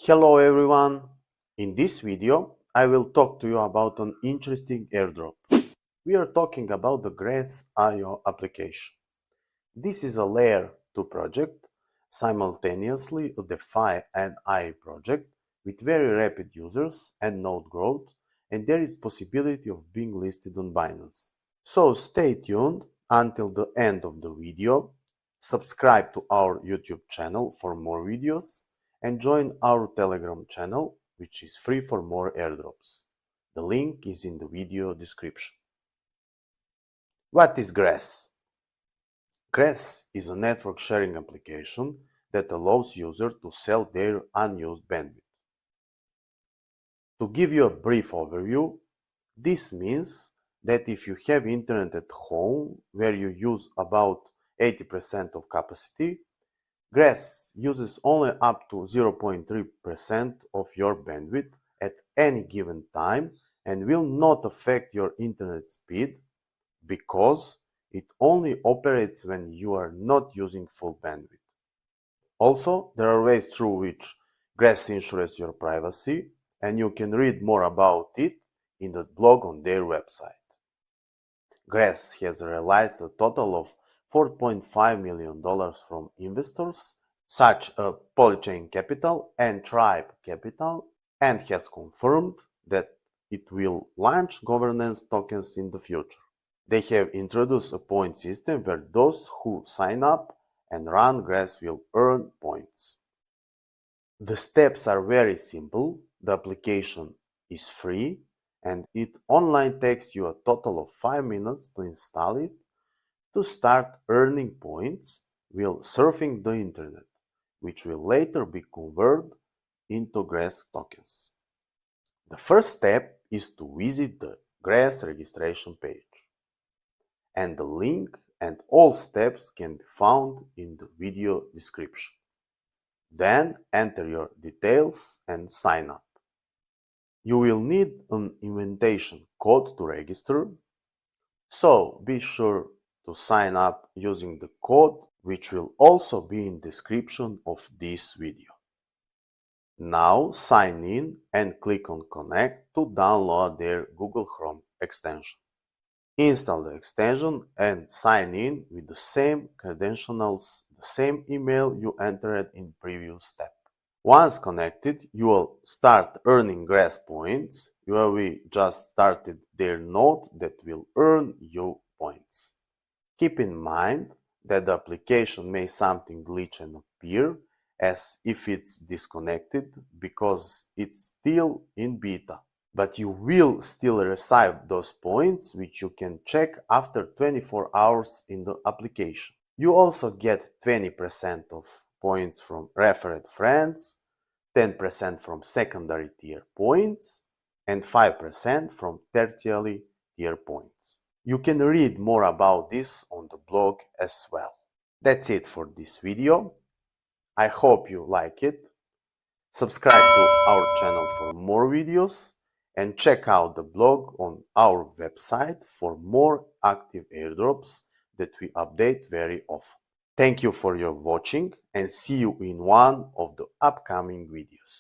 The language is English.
Hello everyone! In this video, I will talk to you about an interesting airdrop. We are talking about the Grassio application. This is a layer 2 project, simultaneously a DeFi and AI project with very rapid users and node growth, and there is possibility of being listed on Binance. So stay tuned until the end of the video, subscribe to our YouTube channel for more videos, and join our Telegram channel, which is free for more airdrops. The link is in the video description. What is Grass? Grass is a network sharing application that allows users to sell their unused bandwidth. To give you a brief overview, this means that if you have internet at home where you use about 80% of capacity, Grass uses only up to 0.3% of your bandwidth at any given time and will not affect your internet speed because it only operates when you are not using full bandwidth. Also, there are ways through which Grass ensures your privacy, and you can read more about it in the blog on their website. Grass has realized a total of $4.5 million from investors such as Polychain Capital and Tribe Capital, and has confirmed that it will launch governance tokens in the future. They have introduced a point system where those who sign up and run Grass will earn points. The steps are very simple. The application is free and it only takes you a total of 5 minutes to install it to start earning points while surfing the internet, which will later be converted into Grass tokens. The first step is to visit the Grass registration page, and the link and all steps can be found in the video description. Then enter your details and sign up. You will need an invitation code to register, so be sure to sign up using the code, which will also be in the description of this video. Now sign in and click on Connect to download their Google Chrome extension. Install the extension and sign in with the same credentials, the same email you entered in previous step. Once connected, you will start earning Grass points. You have just started their node that will earn you points. Keep in mind that the application may something glitch and appear as if it's disconnected because it's still in beta. But you will still receive those points, which you can check after 24 hours in the application. You also get 20% of points from referred friends, 10% from secondary tier points, and 5% from tertiary tier points. You can read more about this on the blog as well. That's it for this video. I hope you like it. Subscribe to our channel for more videos and check out the blog on our website for more active airdrops that we update very often. Thank you for your watching and see you in one of the upcoming videos.